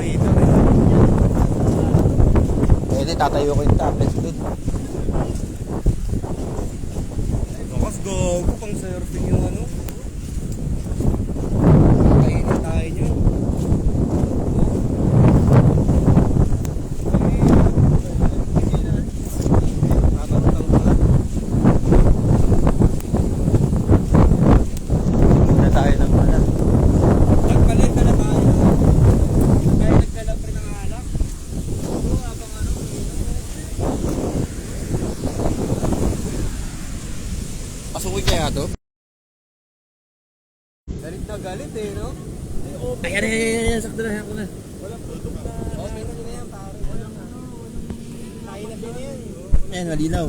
operator eh. Pwede, tatayo ko yung tablets doon. Ay, bakas gago pang surfing yung ano. Kainin tayo nyo. Muna tayo ng mana. Nagpalit na na tayo. Kaya nagdala pa rin ng alak. Oo, habang ano. Pasukin kaya to? Galit na galit eh, no? Ayan, ayan, sakto na ako na. Walang tutok na. Oo, meron na yan, pare. Walang ano. Tayo na din yan. Ayan, malinaw.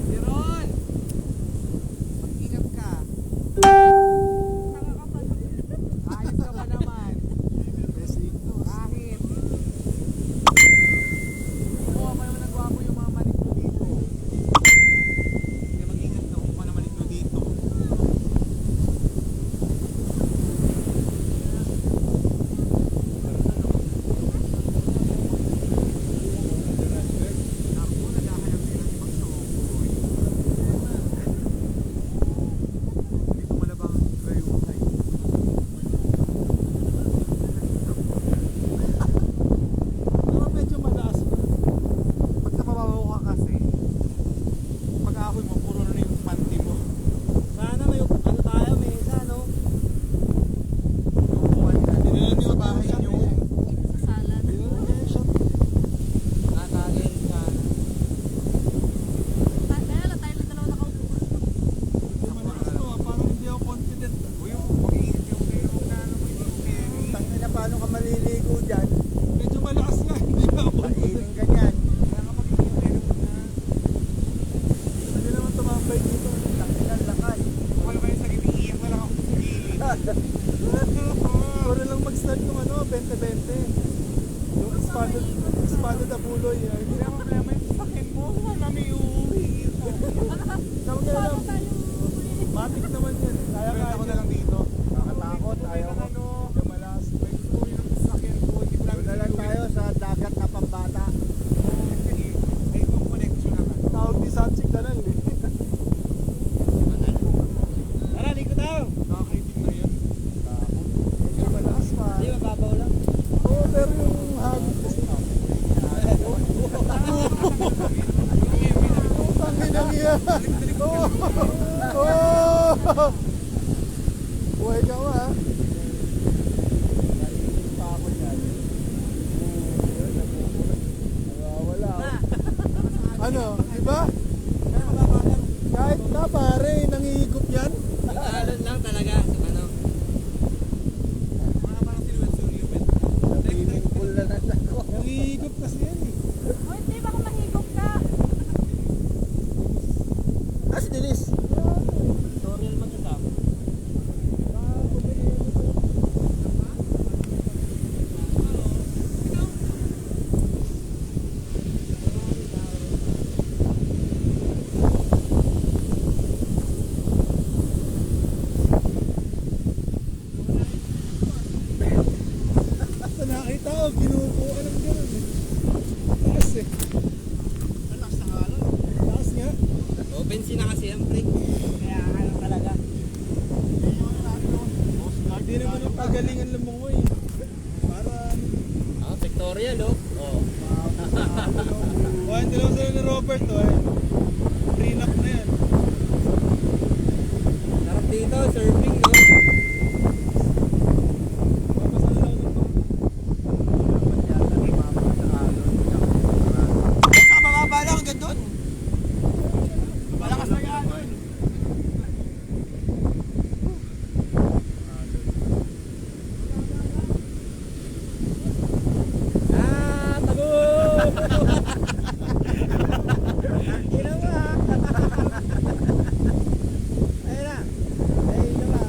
Jeron! Mag-ingat ka. Ayos ka pa naman. Kahit. Oo, pa naman nagwapo yung mga maligno dito. Hindi mag-ingat ka kung pa naman maligno dito. Ako, naghahanap sila ng ibang sokoy. Dito malabang kayo kay. Pero medyo mataas pa. Pag napababaw ka kasi, pag ahoy mo, puro na yung panty mo. Sana may ano tayo, mesa, no? Upuan na. Hindi mo bahay nyo. Sa salad. Natagin ka. Kaya lang tayo lang dalawa nakaupo. Parang hindi ako confident. Uy, mag-iingat yung pero na ano mo yung carry. Tangin na, paano ka maliligo dyan? Medyo malakas nga, hindi ako Kainin ka dyan. Kaya ka mag-iingat pero na. Pwede naman tumambay dito. Tangin na, lakay. Wala kayo sa gilid, iiyak na lang ako sa gilid. Puro lang mag-start yung ano, 20-20. Yung espada na buloy. Hindi na problema yung sakin mo. Wala may uuwi. Tawag na lang. Matik naman yan. Kaya ako na lang dito. Nakatakot, ayaw ko. Ano, malas. May gusto yung sakin ko. Hindi ko lang Doon na lang tayo sa dagat na pambata. May connection naman. Tawag ni Sanchik na lang eh. Tara, liko tayo. Nakakaitin na yan. Medyo malakas pa. Hindi, mababaw lang. Oo, pero yung hagod kasi. Tangin na niya. Buhay ka ba? Takot yan. Wala. Ano? Diba? Kahit na pare, nangihigop yan. Alon lang talaga sa ano. Mga parang silhouette sa Lubet. Swimming pool na lang ako. Nangihigop kasi yan eh. O, hindi ba kung mahigop ka? Ah, si Denise. Tutorial ba ito? Basta nakita ko, ginupo ka ng gano'n eh. Taas eh. Relax na nga lang. Taas nga. Open na kasi ang brake. Kaya ano talaga. Hindi naman ang pagalingan lumungoy eh. Para Pictorial oh. Oh. Yung dalawa sila ni Robert oh eh. Prenup na yan. Sarap dito, surfing no. Papasal lang ito. Saka mababa lang hanggang doon. Malakas na yan. Ayun na. Ayun na.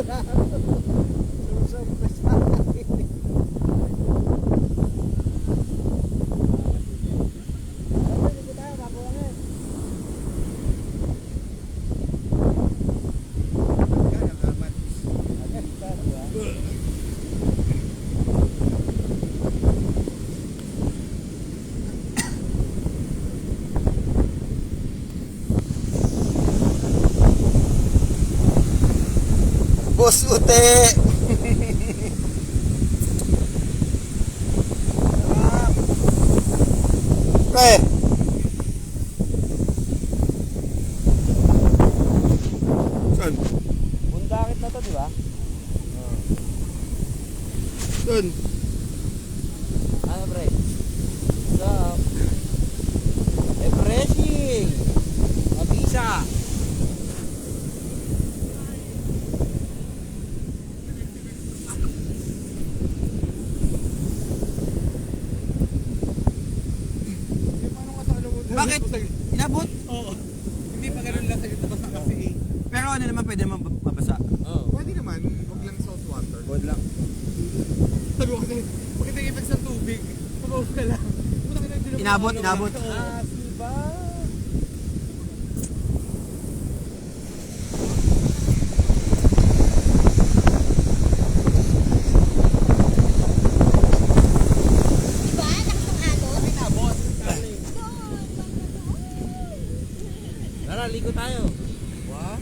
Susok ka sa akin. Ay, hindi tayo, makuha Boss Ute! Pre! Saan? Bundakit na to, di ba? Doon. Ano, pre? What's up? Refreshing! Mabisa! Bakit? Inabot? Oo. Hindi pa ganun lang sa nabasa kasi eh. Pero ano naman pwede mabasa? Oo. Pwede naman, huwag lang salt water. Good lang. Sabi ko kasi, pakita yung effects ng tubig. Pag-off ka lang. Inabot, inabot. Ah, diba? Diba? Lakas ng alon. Tara, ligo tayo. Wow.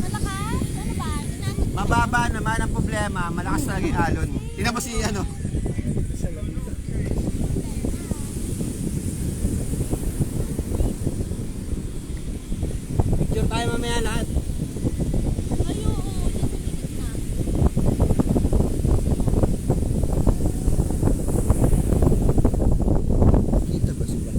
Malakas? Ano ba? Inamot mo? Mababa naman ang problema, malakas talaga yung alon. Tingnan mo si ano. Picture tayo mamaya lahat. Ay, oo. Nasumilit na. Kita ba sila?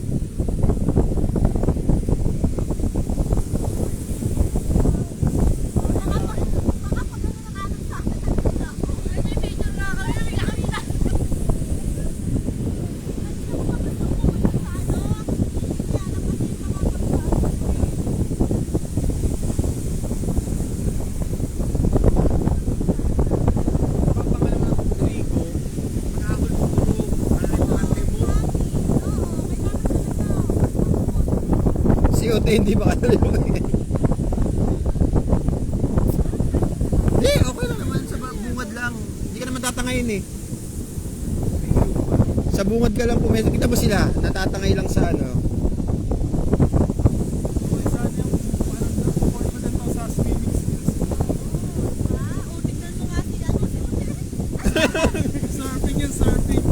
Si Ute hindi ba katuloy? Hindi, okay lang naman. Sa bungad lang. Hindi ka naman tatangayin eh. Sa bungad ka lang pumeso. Kita ba sila? Natatangay lang sa ano. Surfing yan, surfing.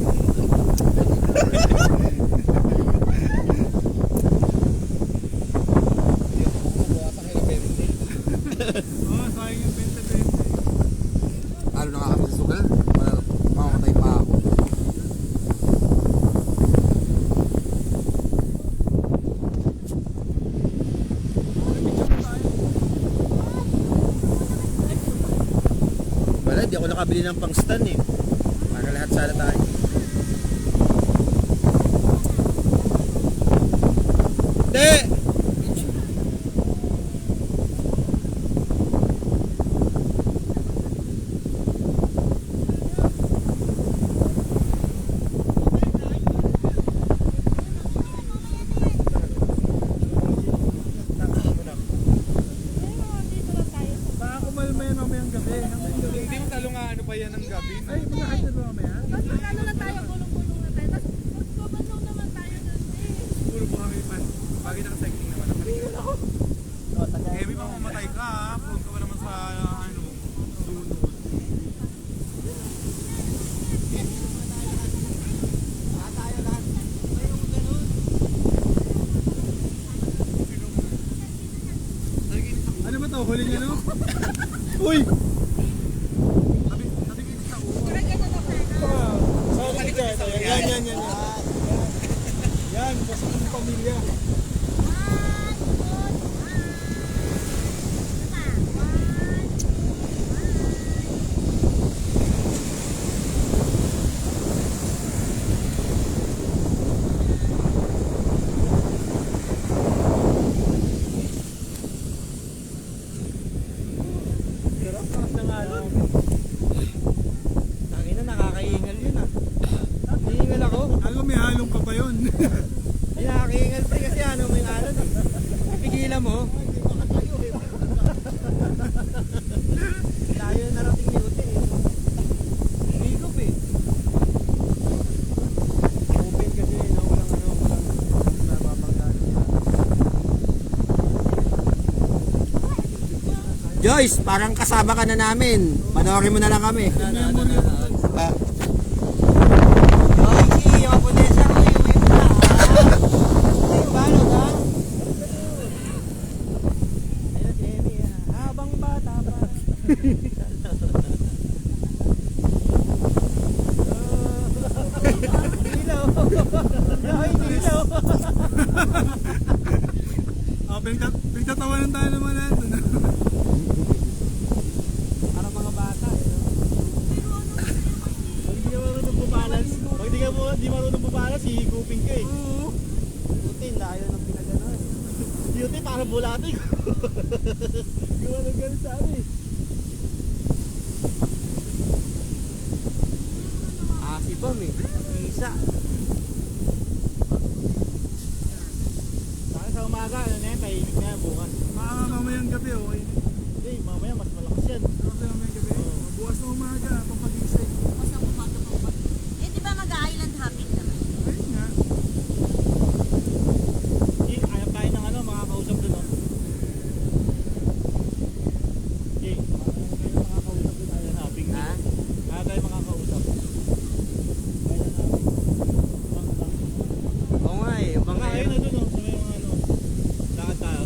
Oo, sayang yung 20-20. Ano na nga kami sa sugal? Mamamatay pa ako. Wala, di ako nakabili ng pang stand eh. Para lahat sana tayo. Hindi! Baka kumalma yan mamayang gabi. Hindi mo talo nga ano pa yan ng gabi. Ay, mga hatid mo mamaya? Tapos mag-ano na tayo, gulong-gulong na tayo. Tapos magbabasaw naman tayo doon eh. Puro po kami pa. Bagay naka-cycling naman ang paligid. Eh, may mamamatay ka ha. Prone ka pa naman sa ano, sunod. Ano ba to? Huling ano? Uy! Tabi kayo sa ulo. Sa kalikot sa ulo. Yan. Yan, basta ng pamilya. Pinakakingal pre kasi ano may alon eh. Pigilan mo. Hindi makatayo eh. Tayo narating ni Ute eh. Higop eh. Open kasi, no? Walang mapapagdaan. Joyce, parang kasama ka na namin. Panoorin mo na lang kami. Memory of Ah, Joyce, yung potensya ko yung may pula. Ay, paano ba? Ayun, Jenny. Habang bata pa. Ilaw. Ay, ilaw. Pinagtatawanan tayo naman natin. Para mga bata. eh, no? Pag di ka marunong bumalas, di marunong bumalas, hihigupin ka eh. Puti, layo ng pinagano'n. Beauty, parang bulate ko. Gawa ng ganun sa amin. Si Bam eh. Isa. Saka sa umaga, ano na yan, tahimik na yan bukas. Mamayang gabi, okay. Hindi, mamaya mas malakas yan. Mamayang gabi? Bukas na umaga, pampagising. Mas ang umaga pa pa. Eh, di ba mag-island hopping naman? Ayun nga. Ayaw tayo ng ano, makakausap doon. Oh. Okay, ayaw tayo makakausap doon, island hopping. Ha? Ayaw tayo makakausap. Island hopping. Oo nga eh. Yung Baka ayun bangero. na doon, oh, sa may mga ano. Lakad tayo.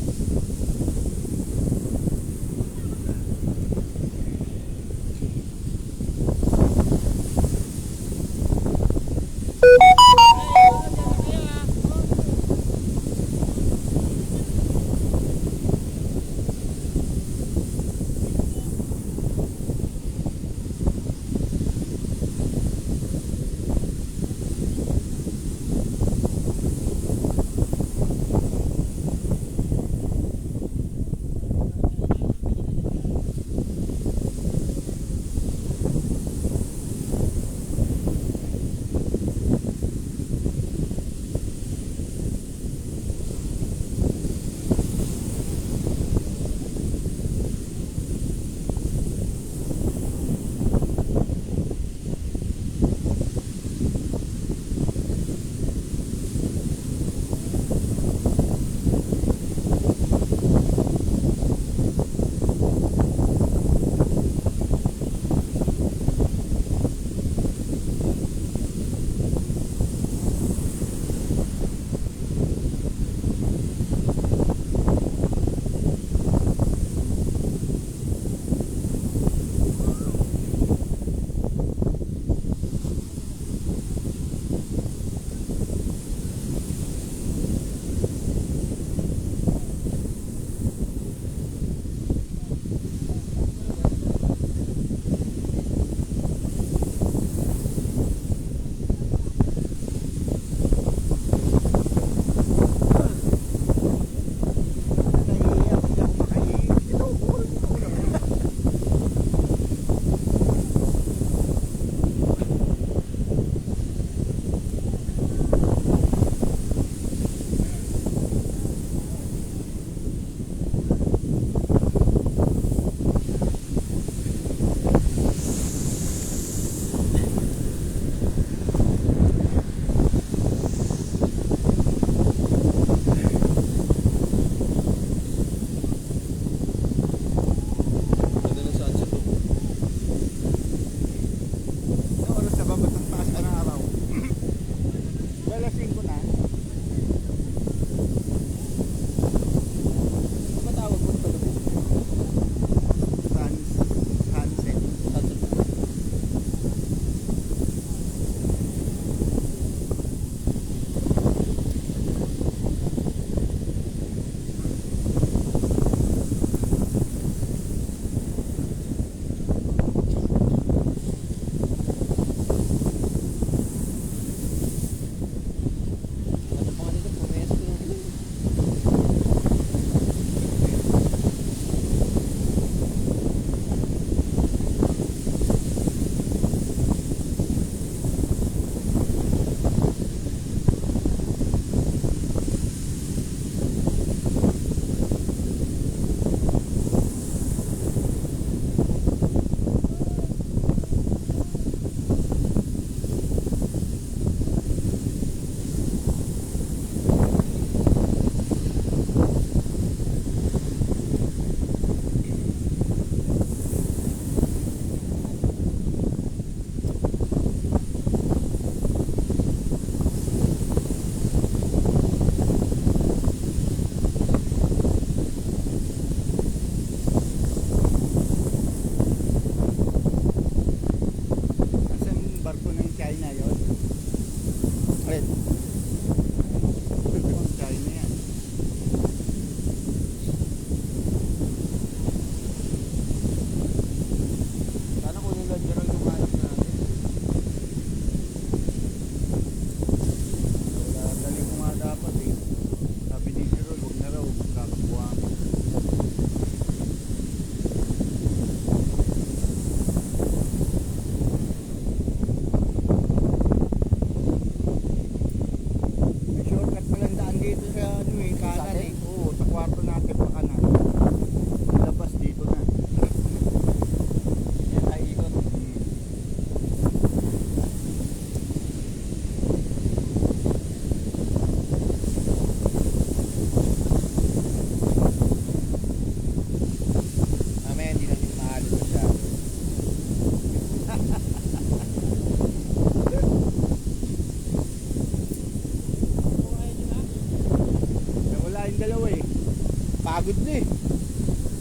Pagod na eh.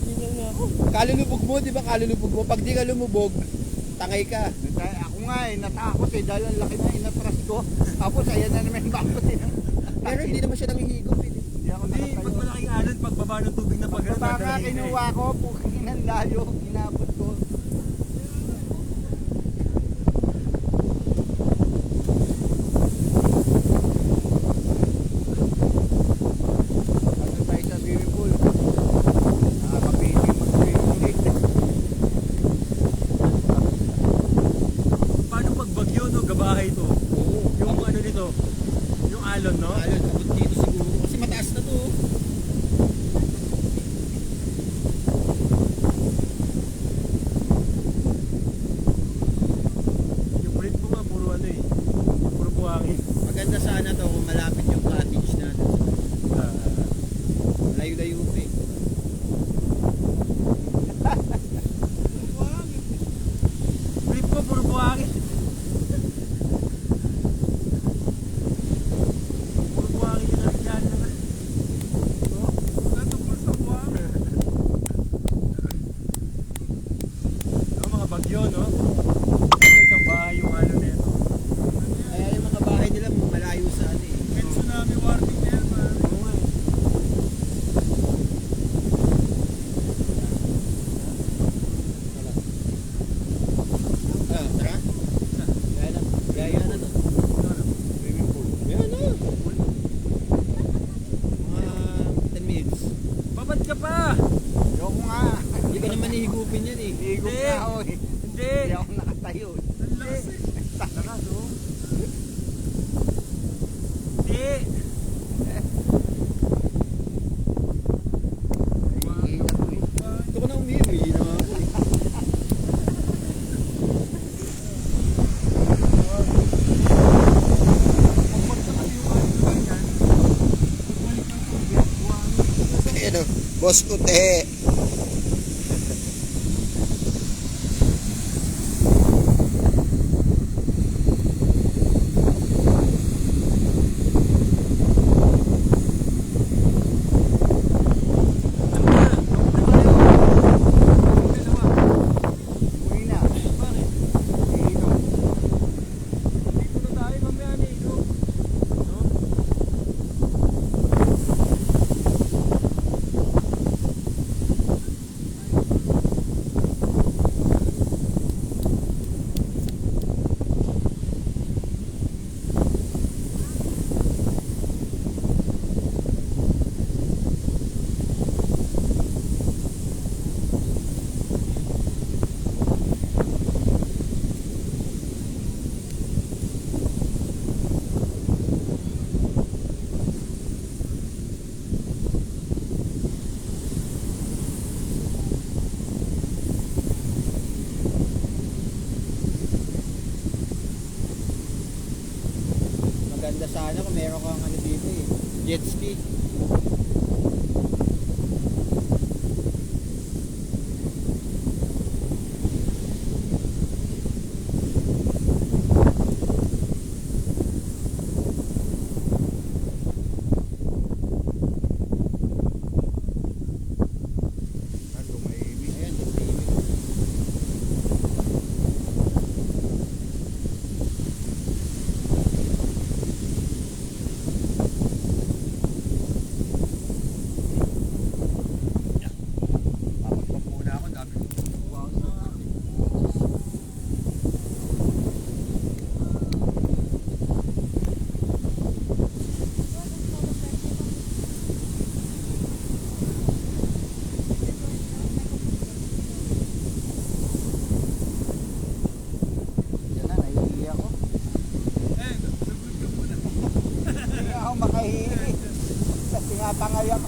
Tingnan nga ako. Kalulubog mo, di ba kalulubog mo? Pag di ka lumubog, tangay ka. Ako nga eh, natakot eh, dahil ang laki na inatras ko. Tapos ayan na naman yung bakot eh. Pero hindi naman siya nangihigop eh. Hindi ako Hindi, pag malaking alon, pagbaba ng tubig na pagano, Baka kinuha ko, puking ng layo, inabot ko. Ano tayo sa swimming pool? Nakakapili mag-swimming. Paano pag bagyo, no? Gabahay to. Yung ano nito, yung alon, no? Alon, abot dito siguro. Kasi mataas na to. Oh. Yung pulit mo nga, puro ano eh. Puro buhangin. Maganda sana to kung malapit yung cottage natin. Layo-layo pa eh. Pulit mo, puro buhangin. Puro buhangin yung nabigyan na. No? Wala tungkol sa buhangin. No, mga bagyo, no? Ito isang bahay yung ano na ito. Kaya yung mga bahay nila malayo sa ano eh. May tsunami warning na yan, man. Oo nga eh. Ah, tara. Gaya na. Gaya na to. Swimming pool. Yan na. Mga 10 minutes. Babad ka pa! Ayoko nga. Hindi ka naman ihigupin yan eh. Higop Hindi. na ako eh. Hindi! Hindi ako nakatayo. Ang lakas eh. Lakas, oh. Hindi! Ito ko na umiwi na ako eh. Ayan o, boss ko te. Uwi na. Iinom. Dito na tayo, mamaya na ito. No? Maganda sana kung meron kang ano dito eh. Jet ski. Tumahimik. Ayan, tumimik. Papagpag muna ako, dami. Yan na, naiiyak ako. Eh, sagot ka muna. Hindi ako makahihi. Kasi nga tangay ako.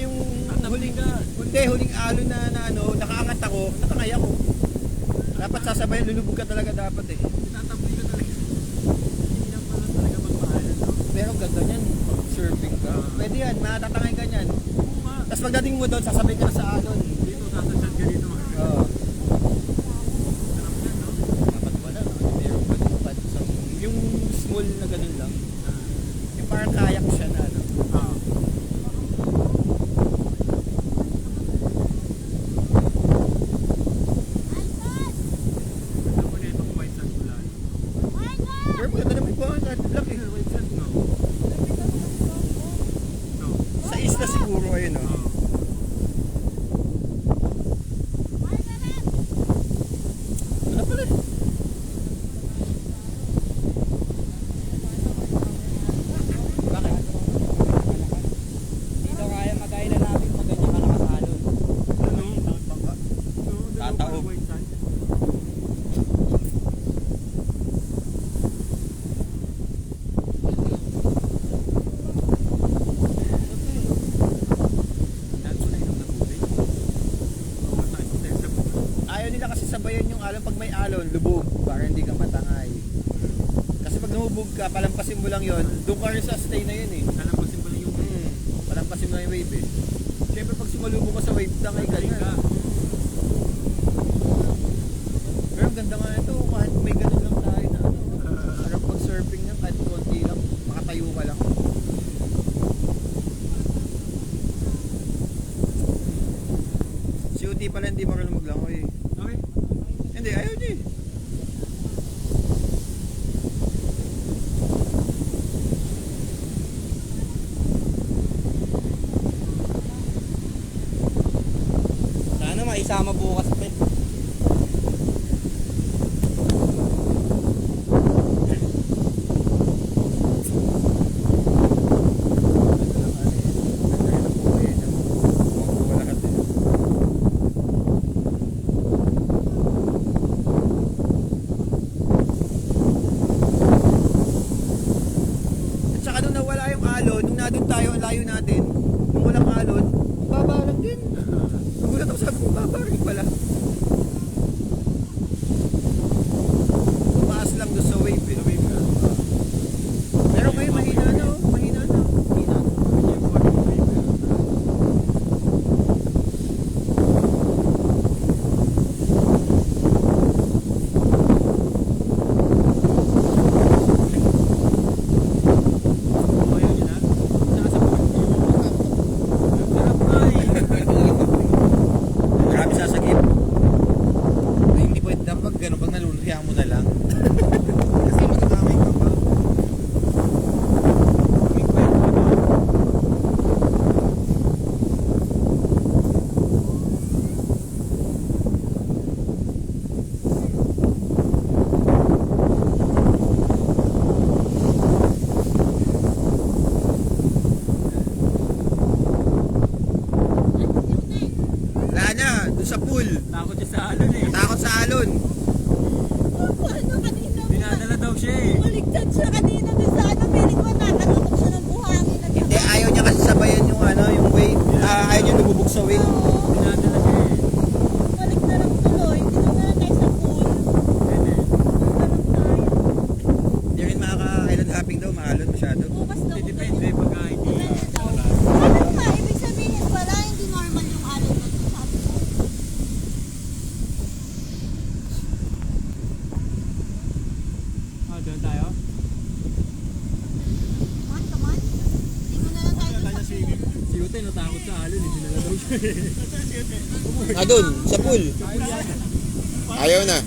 yung huling alon na ano, nakaangat ako, nakangay ako. Dapat sasabay, lulubog ka talaga dapat eh. Tataboy ka talaga. Hindi na pala talaga magpaalan, no? Pero ganda niyan, surfing ka. Pwede yan, matatangay ka niyan. Oo nga. Tapos pagdating mo doon, sasabay ka na sa alon. Dito, sasasad ka dito. Oo. Sarap yan, no? Dapat pala, no? Meron pa din pa. Yung small na ganun lang. Yung parang kayak siya na ano. Ah. Ganda mo na itong white sand mula. Pero maganda naman po ang black eh. White sand, no? No. Sa isla siguro ayun no. Ah. Wala pala eh. Bakit? Dito kaya mag-island natin pag ganyan ka nakasalon. Ano? Bangka. No, Tataob. white sand. Dahil ko na inom na tubig. Mamatay ko tayo sa buka. Ayaw nila kasi sabayan yung alon pag may alon, lubog para hindi ka matangay. Kasi pag nahubog ka, palampasin mo lang yon, doon ka rin sa stay na yun eh. Lalampasin pala yung Palampasin mo lang yung wave eh. Siyempre pag sumalubog ka sa wave, tangay ka rin. ka. Pero ang ganda nga ito, kahit may ganun lang tayo na ano. Sarap pag surfing niyan, kahit konti lang, makatayo ka lang. Si Uti pala hindi marunong maglangoy. Okay. Hindi, ayaw niya eh. Sana maisama bukas pa. At saka nung nawala yung alon, nung nandun tayo, ang layo natin, nung walang alon, baba lang din. Nagulat ako sabi ko, baba rin pala. Tumaas lang doon sa wave eh. Pero ngayon mahina na oh, mahina na. Mahina na. Ayaw niyo na? Nasa buka. Sarap nga eh. Grabe sasagip. Ay, hindi pwede dapat ganun pag naluluhiyan mo na lang. Kasi magdamay ka pa. May kwento ba doon? Wala na, doon sa pool. Takot siya sa alon eh. Takot sa alon. Ano kanina? Dinadala daw siya eh. Baligtad siya kanina doon sa ano. Piling ko nakatutok siya ng buhangin. At Hindi, ayaw niya kasi sabayan yung ano, yung wave. Ayaw niya lumubog sa wave. Dinadala siya eh. balik na lang tuloy. Dito na lang tayo sa pool. Pwede. Doon na lang tayo. Hindi rin makaka-island hopping daw, maalon masyado. Bukas daw. Depende pagka hindi. Depende daw. Ano nga, ibig sabihin pala, hindi normal yung alon na to. Sabi ko. Ah, doon tayo? Man, come on. Dito na lang tayo doon sa pool. Si Ute natakot sa alon eh. Dinala daw siya eh. Doon, sa pool. Ayaw na.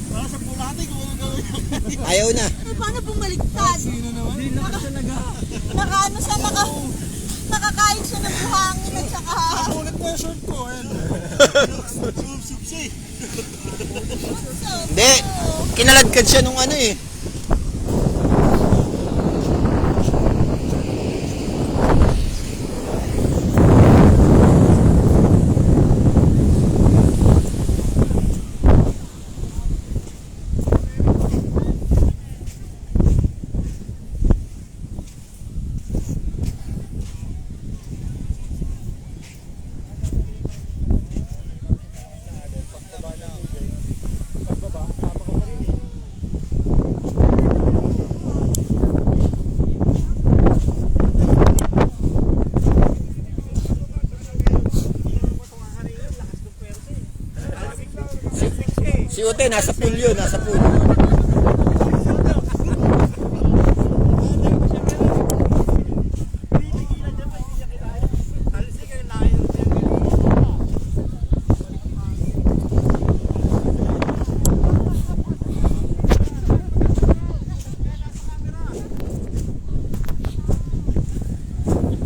Ayaw na. Eh, paano bumaligtad? Hindi na siya Nakaano siya, nakakain siya ng buhangin at saka... Ulit na yung short ko. Hindi, kinaladkad siya nung ano eh. Si Ute, nasa pool yun, nasa pool.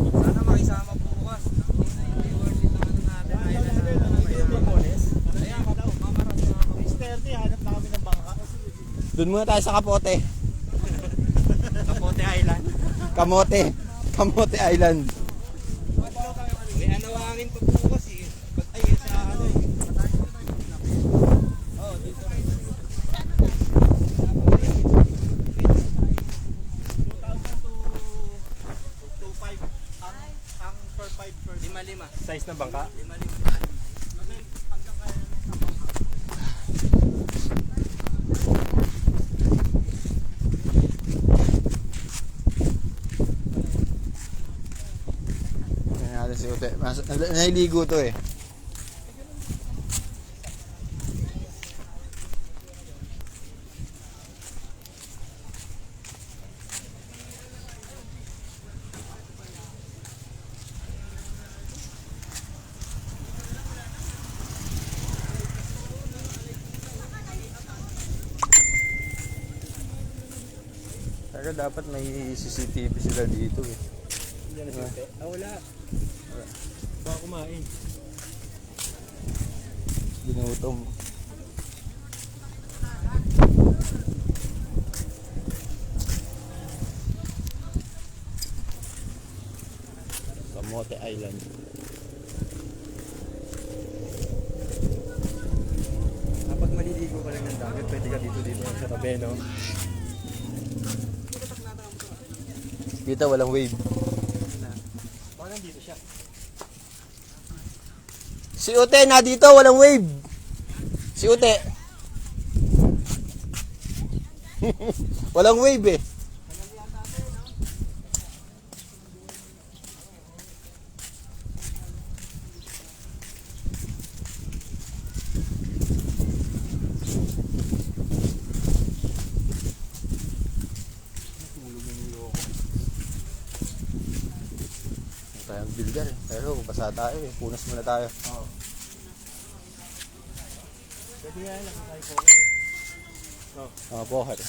Sana makisama po bukas. Hindi worth it ang ano natin. Doon muna tayo sa Kapote. Kapote Island. Kamote Island. May anawangin pa bukas eh. Ba't ay sa ano eh. Oo, dito rin. 2.5 ang per 5 per 5-5. size ng bangka. 5-5. Tingnan natin si Ute. Nailigo to eh. Pero dapat may CCTV sila dito eh. Wala. Baka kumain. Ginutom. Kamote Island. Kapag maliligo ka lang ng dagat, pwede ka dito sa tabi, no? Kita walang wave. Baka nandito siya. Si Ute na dito, walang wave. Si Ute. Walang wave eh. Tayong bilgar eh. Pero basa tayo eh. Punas muna tayo. Oo. Pwede nga lang tayo po eh. Mga buhat.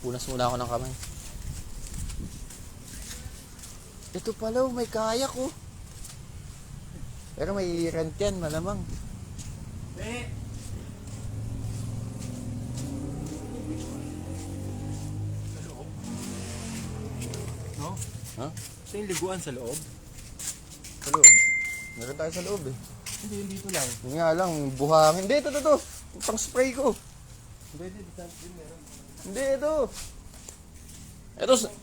Punas muna ako ng kamay. Ito pala, may kayak oh. Pero may rent yan, malamang. No? Ha? Ito yung liguan sa loob. Sa loob. Meron tayo sa loob eh. Hindi, yung dito lang. Yun nga lang, buhangin. Hindi, ito. Pang spray ko. Hindi, dito din meron. Hindi, ito. Ito.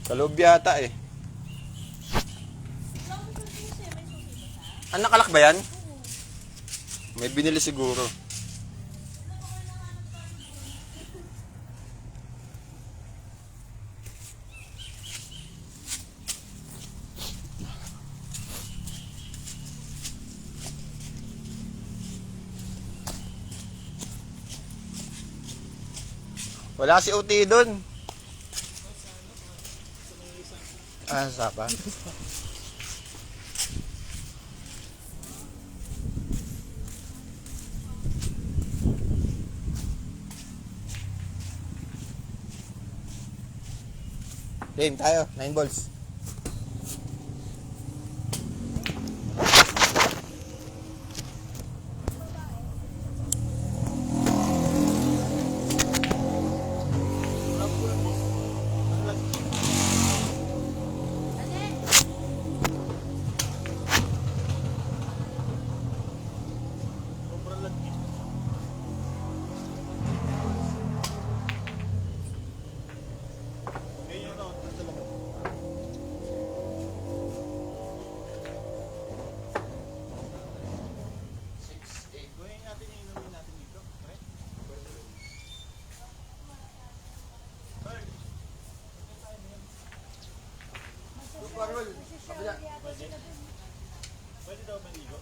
Sa loob yata eh. Ang nakalak ba yan? May binili siguro. Wala si Uti doon. Ah, sapa. Game tayo, 9 balls. shower yata sila dun. Pwede daw maligo?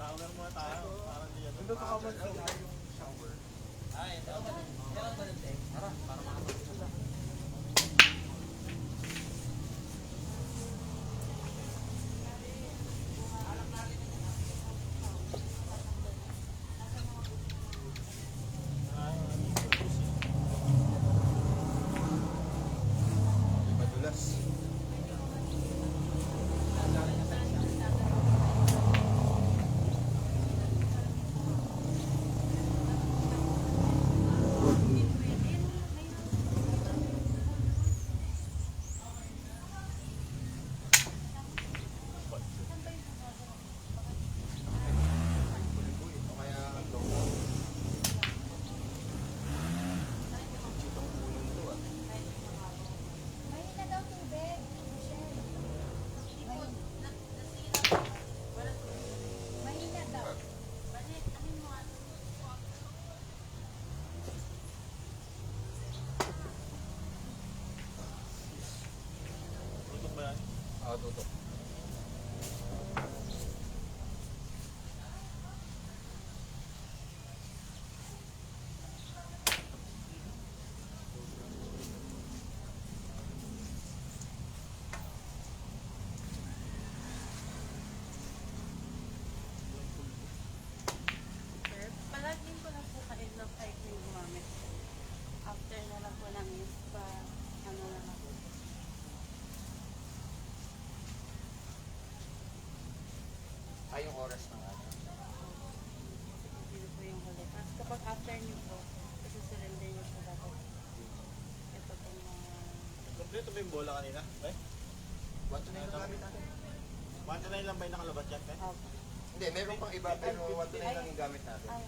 Shower muna tayo. Parang di yan. Nandito ka man yung shower. Madulas. Mahina daw tubig. Michelle. Mahina daw. Tutok ba yan? Oo, tutok. Sir, palaging ko lang po kayo ng cycling gumamit. After na lang po ng pa, ano na lang. Ay, yung oras ng ano. Yun po yung huli. Tapos kapag after niyo po, kasi surrender niyo po dapat. Ito po mga... Kompleto ba yung bola kanina? Eh? 1 to 9 lang gamit natin. 1 to 9 lang ba yung nakalabat yan? Eh? Opo. Hindi, meron pang iba pero 1 to 9 lang yung gamit natin. Ay,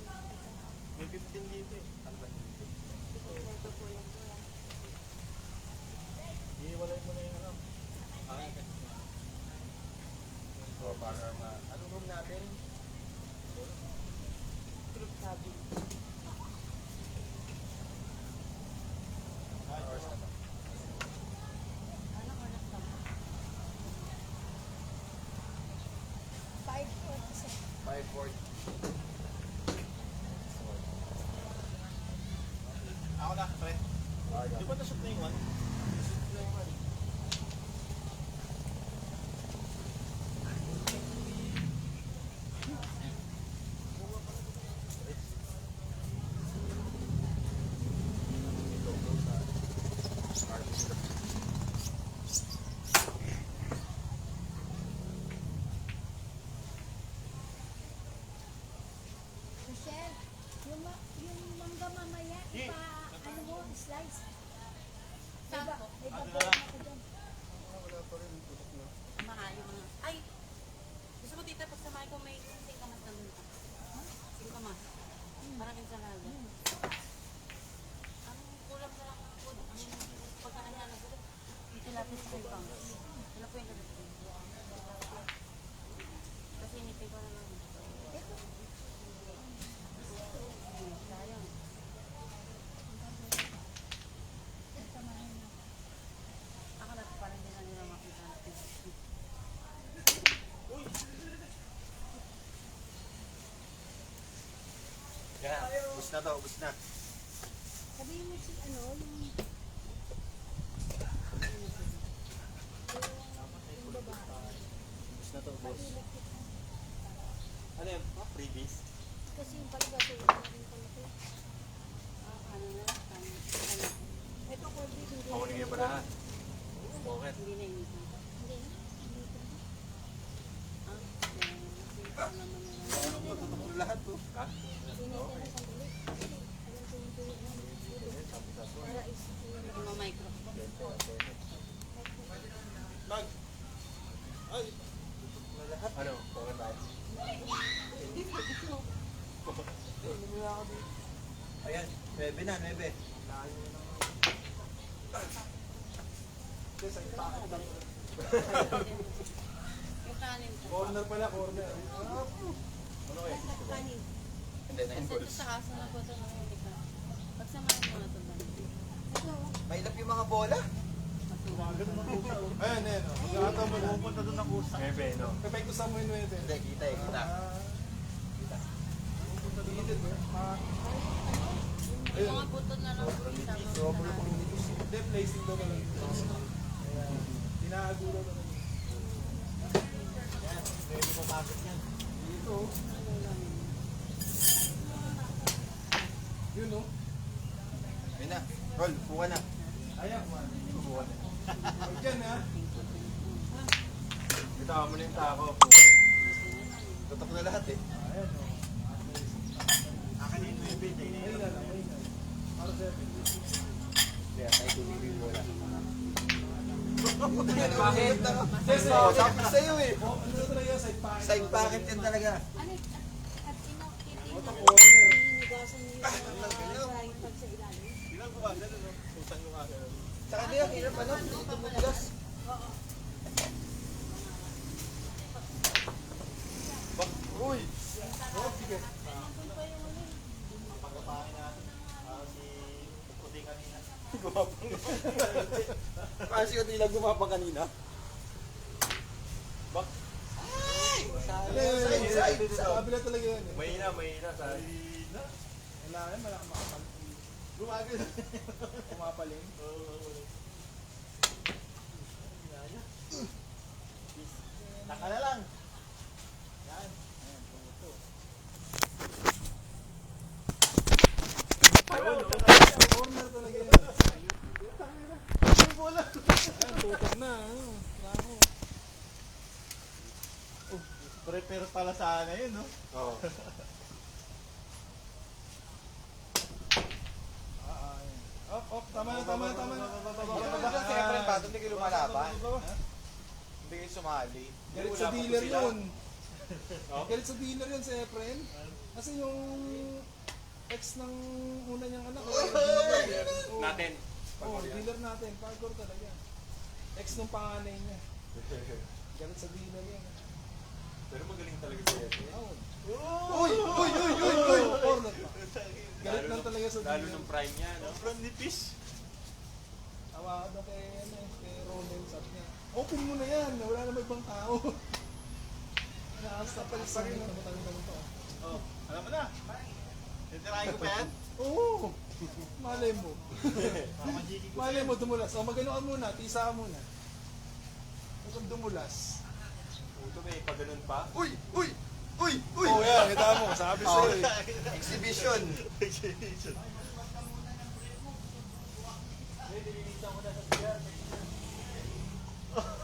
May 15 dito eh. Ano ba? ito po yung kulang. Iiwalay mo na yung ano. So, para anong room natin? Group sabi. Anong oras na ba? Ano oras na po? 5:47. 5:40. Ako na, Fred. Di ba nasot na yung 1? Michelle, yung mangga mamaya, ano mo, slice. Diba, may babayan ako dyan. Maayo mga... Ay! Gusto mo tita, pag samahin ko may singkamas na dun. Singkamas. Parang ensalada. Ang kulang na lang ang food. Ang pagkaan na lang. Ito lapis sa ibang. Ano po yung lapis? Kasi inipay ko na lang. Ito, Sayang. samahin mo. Ako na parang hindi na nila makita. Yan, ubus na to, ubus na. Sabihin mo si ano, yung babae. Ubus na to, boss. Ano yan? Freebies? Kasi yung palibasa yung rin pala ito. Ano na lang. Ano. Ito, Corby, hindi. Ako nang iba lahat. Bakit? Hindi na initin. Hindi na. Hindi na. Ah, nasita naman nila. Matutok lahat to. Ha? Hindi na sandali. Kasi, alam ko yung tuyo na. Para is, Mga micro. Mag! Ay! Ano? Bakit tayo? Ayan, 9 na, 9. Yung kanin po. Corner pala, corner. Kanin. Hindi na Kasi ito sa aso na po ito nahuli ka. Pagsamahin mo na ito ba? May lap yung mga bola. Ayan, ayan. Magkakataon mo na. Pupunta doon ng kusa. Bebe, no? Perfecto sa mo yun, ito. Hindi, kita eh, kita. Pupunta doon ng kusa. Yung mga butod na lang po yung tama. Hindi, placing daw talaga. Ayan. Tinahaguro na lang. Ayan, pwede papasok yan. Dito. Yun, no? Ayun na, roll, buka na. Ayan, man. Buwan. Huwag yan, ha? Bitawan mo na yung tako. Tutok na lahat eh. Ayan, no? Ayun na lang, ayun na. Para sa Kaya tayo tumili yung bola. Bakit? Sabi sa'yo eh. Oh, ano na talaga? Side pocket. Side pocket yan talaga. Ano, at titingnan Ota, mo, corner. hinigasan niyo yung frying pan sa ilalim. Sa kanila, hirap ano, hindi tumutulas. Uy! Oh, sige. Parang si Otila gumapang kanina. Side. Sa kabila talaga yan, eh. Mahina sa... Kailangan malaki makapal. Kumapaling. Taka na lang. Corner talaga yan. Ayan, tutok na. Ano, ramo. Prepare pala sana yun, no? Oo. Ayan. Op, tama na. Kasi Efren Bato, hindi kayo lumalaban. Hindi kayo sumali. Galit sa dealer yun. Galit sa dealer yun si Efren. Kasi yung ex ng una niyang anak. Natin. Oo, dealer natin. Pagkor talaga. Ex ng panganay niya. Galit sa dealer yan. Pero magaling talaga si Efren. Uy! Corner pa. Galit lang talaga sa Lalo dealer. ng prime niya, no? From nipis. Tawa ka daw kay Ronen, sabi niya, open mo na yan, wala na may ibang tao. Nakasta pa rin sa rin. Oh, alam mo na. Titirahin ko pa yan? Oo! Malay mo. Malay mo, dumulas. O, magano ka muna, tisa ka muna. Huwag kang dumulas. Puto, may pagganon pa. Uy! Oo, yan, kita mo, sabi sa'yo eh. Exhibition!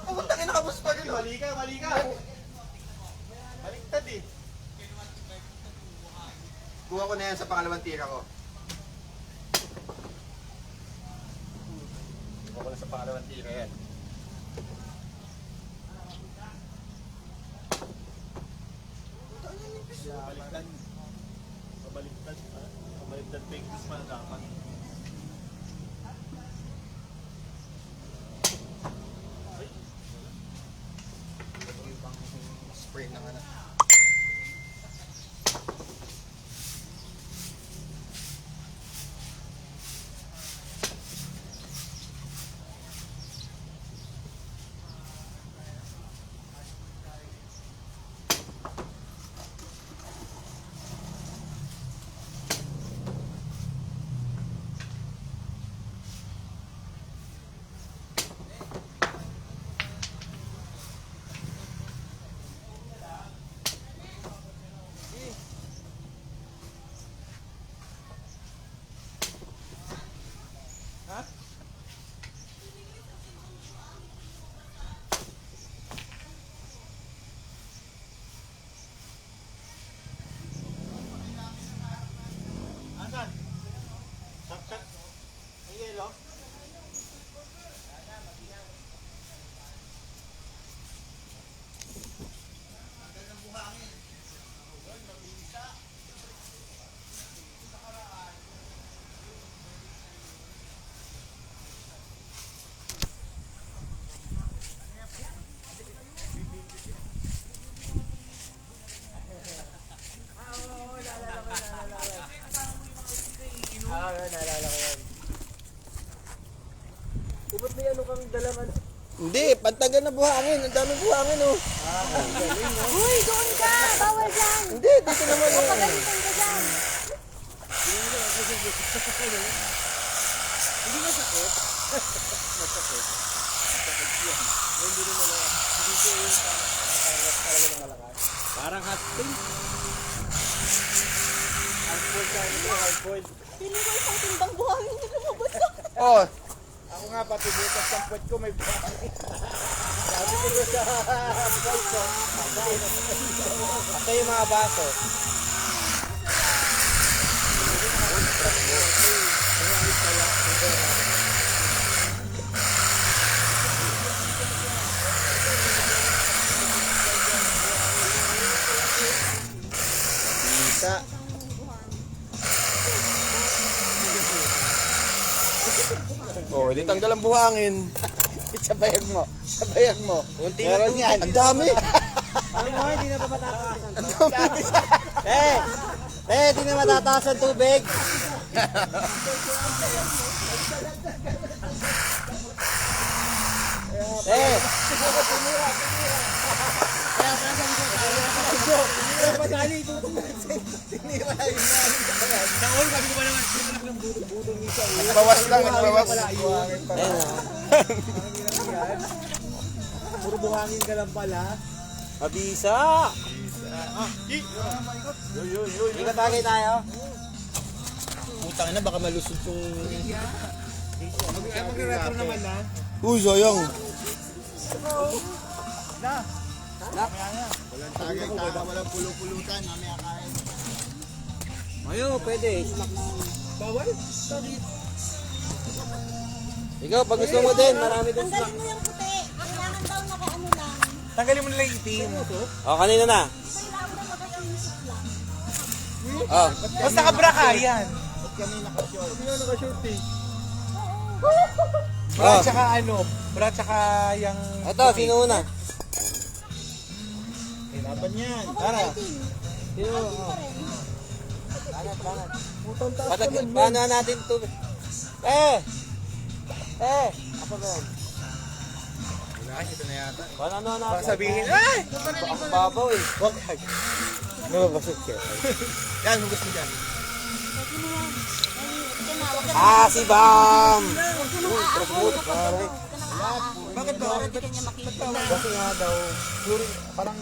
Oh, takin na kapos pa rin. Mali ka! Baliktad eh. Kuha ko na yan sa pangalawang tira ko. Kuha ko na sa pangalawang tira yan. Baliktad pa yung Guzman dapat. Ito yung pang spray ng ano. Hindi, pantagan na buhangin. Ang dami buhangin oh. Uy, doon ka! Bawal dyan! Hindi, dito naman oh. Pagalitan ka dyan! Parang hot spring. Hindi ko isang timbang buhangin na lumabas na. Oh, Ako nga pati butas ng puwet ko may buhangin. Sabi ko doon sa balso. Ito yung mga baso. Isa. oh, hindi tanggal ang buhangin. Sabayan mo. Sabayan mo. Meron yan. Ang dami. Ano mo, hindi na pa matataas. Hindi na matataas ang tubig. Nagbawas lang, nagbawas. Puro buhangin ka lang pala. Mabisa! Ikot tagay tayo. Putang na, baka malusot yung... Magre-retro naman na. Uy, sayang. Walang tagay-taga, walang pulong-pulutan. Mamaya kain. Ayo, pwede. Bawal? Ikaw, pag gusto mo din, marami din snack. Tanggalin mo yung puti. Kailangan daw naka-ano lang. Tanggalin mo nila yung itim. Oh, kanina na. Kailangan daw naka-inisip lang. Oh. Basta kabra ka, yan. Ba't kami nakashort? Bra, Oh. tsaka ano? Bra, tsaka yung... Ito, sino una? Laban yan. Tara. Sino? Oh. Paano natin ito? Apa ba yan? Ito na yata. Paano natin? Baka sabihin, ay! Ang babaw eh. Wag. Nababasot ka. Yan, hugas mo dyan. Si Bam! Bakit ba? Kasi nga daw, chlorine, parang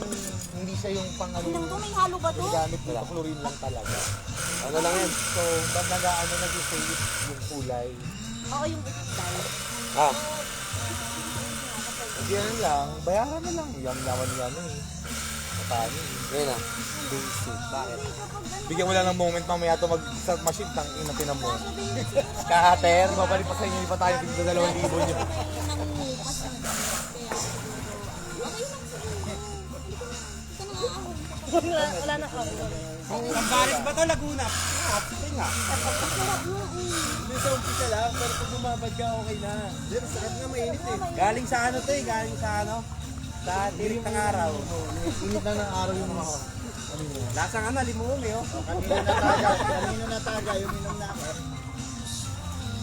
hindi siya yung pang ano, Ito may halo ba to? gamit nila, chlorine lang talaga. Ano lang yan? So, pag nag-ano nag-save yung kulay. Oo, yung style. Ah, Yan lang, bayaran na lang. Yung naman yan eh. Matani. yun na. Basic. Bakit? Bigyan mo lang ng moment mamaya ito mag-start machine tang ina tinan mo. Kahater, mabalik pa sa inyo, iba tayo tigda 2,000 nyo. Wala na ako. Sambalit ba ito, Laguna? Sige nga. Hindi sa umpisa lang, pero pag bumabad ka, okay na. Hindi, masakit nga mainit eh. Galing sa ano to eh, galing sa ano? Sa tirik ng araw. Init na ng araw yung mga. Lasang ano, limon eh oh. Kanina nataga, yung inom namin.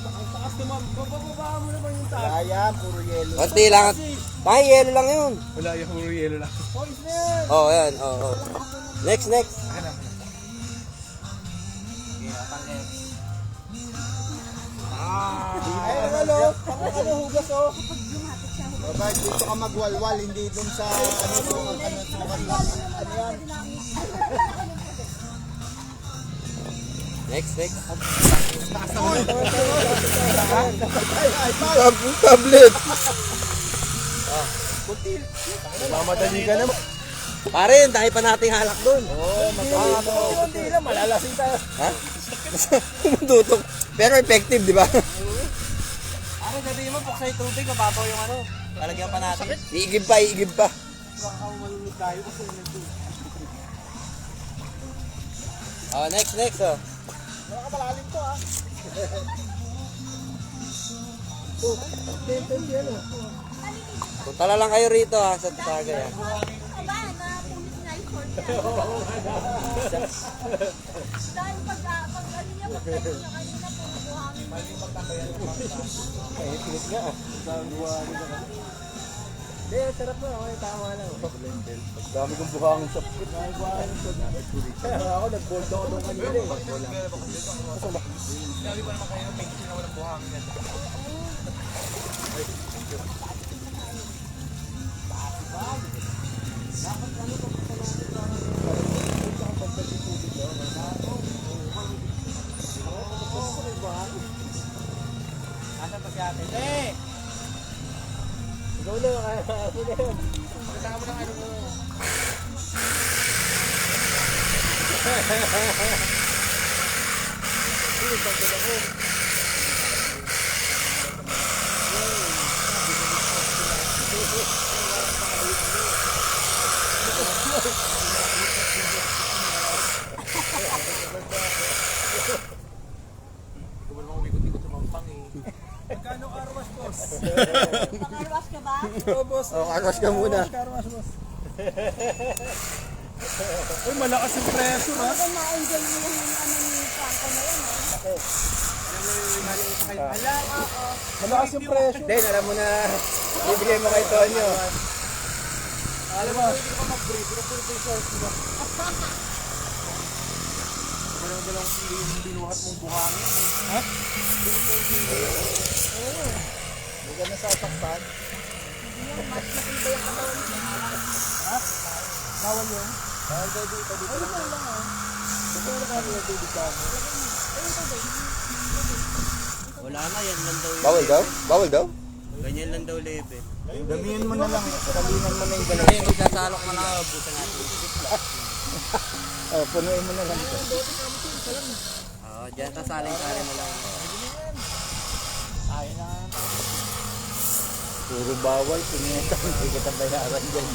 Ang taas naman, bababa mo naman yung taas. Kaya, puro yelo. Konti lang. Ay, yelo lang yun. Wala yung puro yelo lang. Oh, yan. Oh, oh. Next, next. Ay, ano? Ano hugas oh? Baba, dito ka magwalwal, hindi dun sa ano to, ano yan? Next, next. Tablet. Mamadali ka naman. Pare, dahil pa nating halak doon. Hindi lang, malalasing tayo. Ha? Tumututok. Pero effective, di ba? Ano sabihin mo, buksan yung tubig, mababaw yung ano. Lalagyan pa natin. Iigib pa, iigib pa. Baka malulog tayo kasi nandun. Oh, next, next, oh. Nakapalalim to ah. Punta na lang kayo rito, ha, sa Tagay, ha. Aba, napunit nga yung short niya. Dahil pag ano niya, pag niya kanina, puro buhangin. Hindi, sarap na. Okay, tama lang. Dami kong buhangin sa pit. Ako, nag-bold ako doon kanina eh. Sabi pa naman kayo, may kasi na walang buhangin. Nasaan pa si ate? Eh! Ikaw na, kaya ako na yun. Kasama mo ng ano mo. Kung naman umikot-ikot sa mampang eh. Magkano arwas, boss? Pakarwas ka ba? Oo, boss. Karwas ka muna. Karwas, boss. Uy, malakas yung pressure, ha? Talagang na-enjoy mo yung ano ni Franco na yan, eh. Malakas yung pressure. Then, alam mo na, bibigay mo kay Tonyo. Alam mo, Walang sili yung binuhat mong buhangin. Hindi ka nasasaktan. bawal yun. Wala na, yan lang daw yun. Bawal daw? Bawal daw? Ganyan lang daw level. Damihan mo na lang. Damihan mo na yung Hindi, magsasalok na lang. Buta natin. punuin mo na lang ito. Oo, dyan sasaling-saling mo lang. Puro bawal. Pinita. Hindi kita bayaran dyan.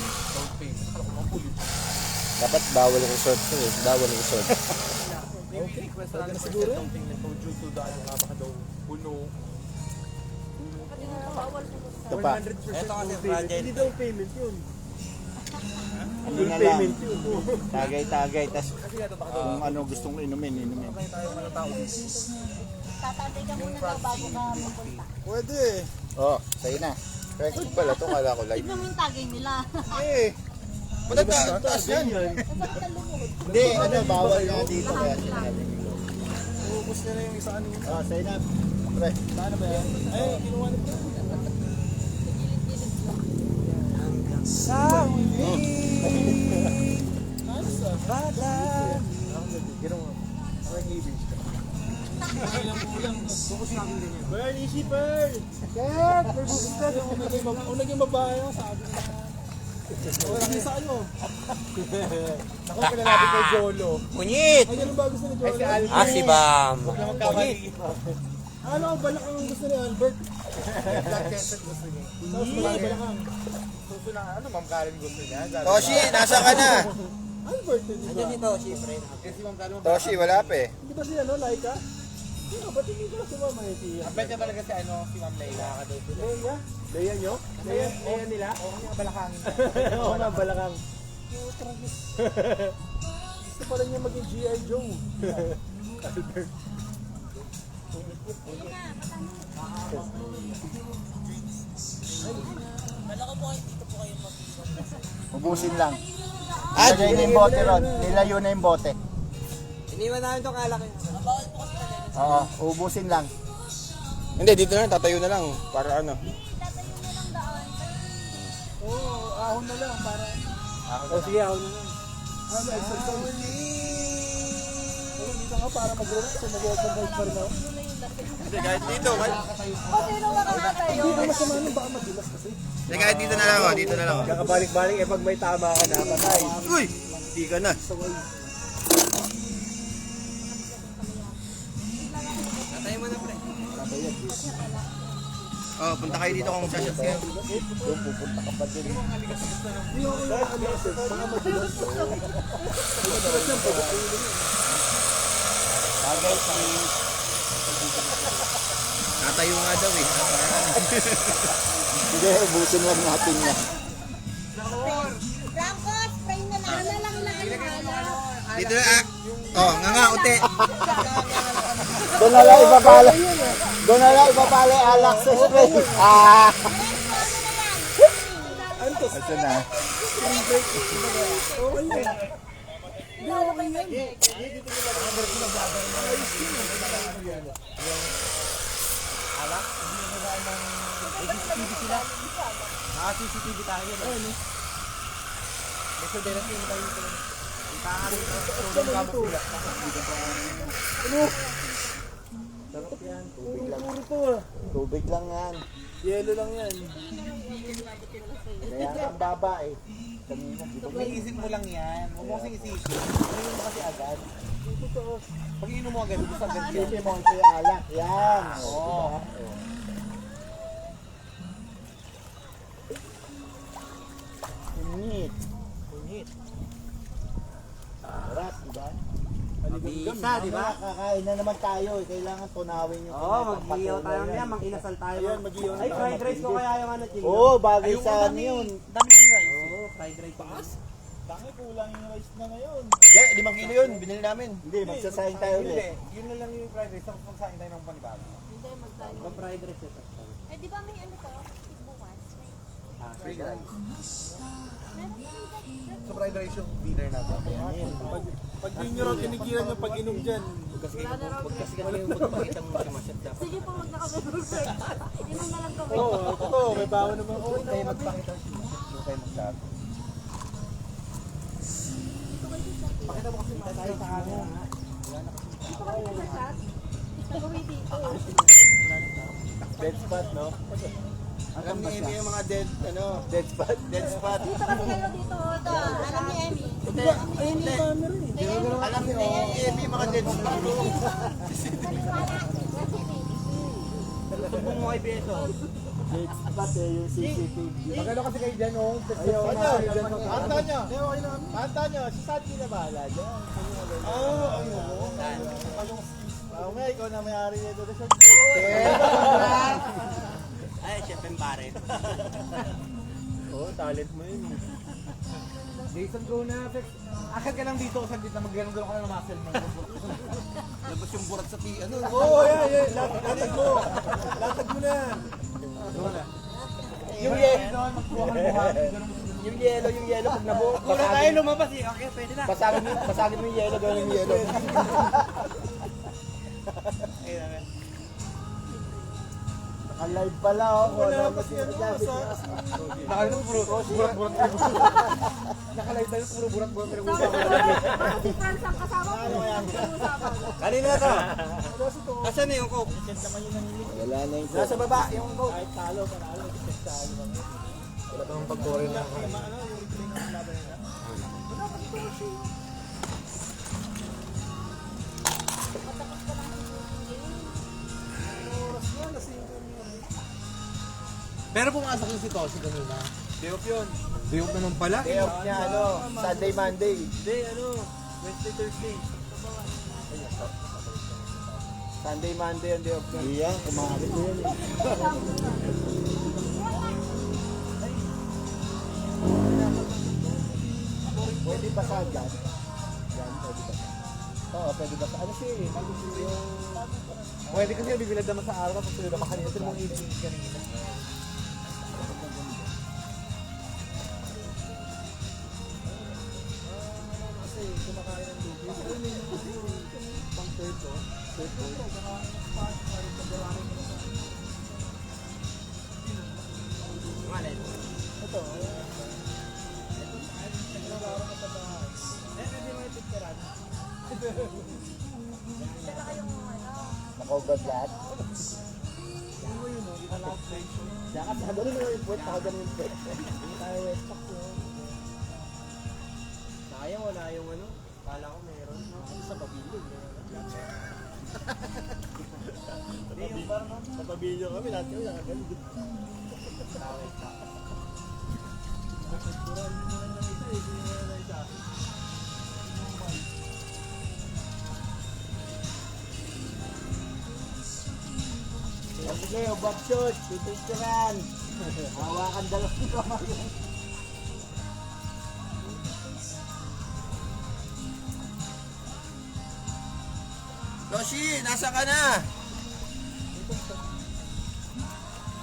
Dapat bawal resort to eh. Bawal resort. Pwede na siguro yun. Ito pa. Ito kasi fragile. Hindi daw payment yun. Ano na lang. Tagay-tagay. Tas kung ano gustong inumin, inumin. Tatantay ka muna daw bago ka mapunta. Pwede eh. Oh, sa'yo na. Record pala ito. Kala ko live. Tignan mo yung tagay nila. Eh. Taas yan. Masakit ang lumuhod. Hindi, ano, bawal nga dito. Kaya sinabi ko. Ubus niya na yung isa kanina. Oh, sa'yo na. Pre. Saan ba yan? Ay, kinuha na po. Pearl, easy Pearl! Kat! Pearl, bubus ka. Kung naging babae ako, sabi ko na. Wala kayo sa ano? Ako pinalabi kay Jolo. Kunyit! Ay, ganun ba gusto ni Jolo? Ah, si Bam. Ano, balak ang gusto ni Albert. Tapos malaki balak ang. Toshi, nasa ka na? Albert, di ba? Diyan ito, syempre. Toshi, wala pa eh. Hindi ba si ano, Laika? Hindi ka, ba't hindi ko na sumama yung tiya? Abet ka talaga si ano, si Ma'am Layla. Leia niya? Leia nyo? Leia nila? Oo, nga balakangin. Oo nga, balakang. Gusto pala niya maging G.I. Joe. Albert. Ubusin lang. Nilagay na yung bote ron. Nilayo na yung bote. Iniwan namin itong kalaki. Oo, ubusin lang. Hindi, dito na lang, tatayo na lang. Para ano. Oo, ahon na lang para... O sige, ako na lang. Ano, exercise. Oo, dito nga para mag-relax. Mag-exercise pa rin ako. Hindi, kahit dito. O, sino makakatayo? Hindi naman sama nun, baka madulas kasi. Hindi, kahit dito na lang. Dito na lang. Kakabalik-balik eh pag may tama ka na, patay. Uy! Hindi ka na. Tatay mo na, pre. Oh, punta kayo dito kung sasya kayo. Doon, pupunta ka pa din. Hindi ako yung alas. Baka madulas. Bagay, please. Tatayo nga daw eh. Hindi, ubusin lang natin niya. Franco, spray na lang. Ano lang lang ang hala. Dito na ah. Oh, nga ute. Doon na lang ibabala. Doon na lang ibabala alak sa spray. Ah! Ano Asa na? CCTV tayo. Ano? Gusto din natin tayo ito. Itangarin ko. Tulong ka mo pula. Sarap yan. Tubig lang. Tubig lang yan. Yelo lang yan. Kaya ang baba eh. Kanina, di ba? Iisip mo lang yan. Huwag mo kasing isipin. Inom mo kasi agad. Pag inom mo agad, gusto agad yan. Isipin mo ito yung alak. Yan. Oo. Kunit. Sarap, diba? Mabisa, di ba? Kakain na naman tayo eh. Kailangan tunawin yung Oo, mag-iyaw tayo niya. Mang-inasal tayo. Ayan, mag-iyaw na Ay, tayo. fried rice ko kaya yung ano, Ching. Oo, bagay Ay, sa yung ano yun. Dami ng rice. Oo, fried rice. Paas? Bakit kulang yung rice na ngayon? Hindi, 5 kilo yun. Binili namin. Hindi, magsasayang tayo Hindi, ulit. yun na lang yung fried rice. Tapos magsain tayo ng panibago. Hindi, magkano. Ang fried rice ito. Eh, di ba may ano to? Bukas? May... Fried rice. Meron ba yung So, fried rice yung dinner natin. Pag di nyo raw tinigilan yung pag-inom dyan, Kasi kami yung magpapakita mo kasi masyad dapat. Sige po, mag-naka-member sir. Inom na lang kami. oo, totoo, may bawa naman. Oo, Tayo magpakita. Doon tayo mag-start. Pakita mo kasi tayo sa camera. Dito kami sa shot. Nag-uwi dito. Dead spot, no? Alam ni Amy yung mga dead spot. Dead spot. Dito kasi kayo dito. Ito, alam ni Emmy. ayun yung camera eh. Alam ni Amy yung mga dead spot. Paniwala. Sumbong mo kay Beso. Dead spot eh, yung CCTV. Magano kasi kayo dyan, oh. Ayaw na. Kanta nyo. Kanta nyo. Si Santi na bahala dyan. Oo, ayun. Oo nga, ikaw na may-ari nito. Ay, chef and pare. Oo, talent mo yun. Jason go na. Akit ka lang dito kasi dito mag-ganong-ganong ka na ng muscle mo. Labas yung burat sa ano. Oo, yan. Latag mo. Latag mo na. Yung yelo. Yung yelo pag nabuo. Kura tayo lumabas eh. Okay, pwede na. Basagin mo yung yelo, gawin yung yelo. Naka-live pala oh. Wala kasi ano. Nakalive puro burat-burat. Nakalive tayo puro burat-burat. Si Franz ang kasama ko. Usapan. Kanina ka. Asan na yung coke? Wala na yung Nasa baba yung coke. Kahit talo, panalo. Talo. Wala bang pag-core na. Pero pumasok yung si Toshi kanina. Day off yun. Day off naman pala. day off niya, Sunday, Monday. Hindi, Wednesday, Thursday. Sunday, Monday ang day off niya. Iya, kumalit ko yun Pwede ba sa dyan? Yan, pwede ba sa? Oo, pwede ba sa? Ano siya eh? Pwede kasi bibilad naman sa araw tapos tuloy naman kanina. Ito mong evening kanina. Kasi kumakain ng lubi. Pang turto. Ito. Naka-over lahat. Dapat nakaganon mo yung puwet, nakaganon yung puwet. Sayang wala yung ano. Kala ko meron. Sa pabilog. Hindi yung bar no? Sa pabilog kami, lahat kami nakaganon. Sige, back shoot, pipicturean. Hawakan dalawang kamay. Yoshi, nasa ka na?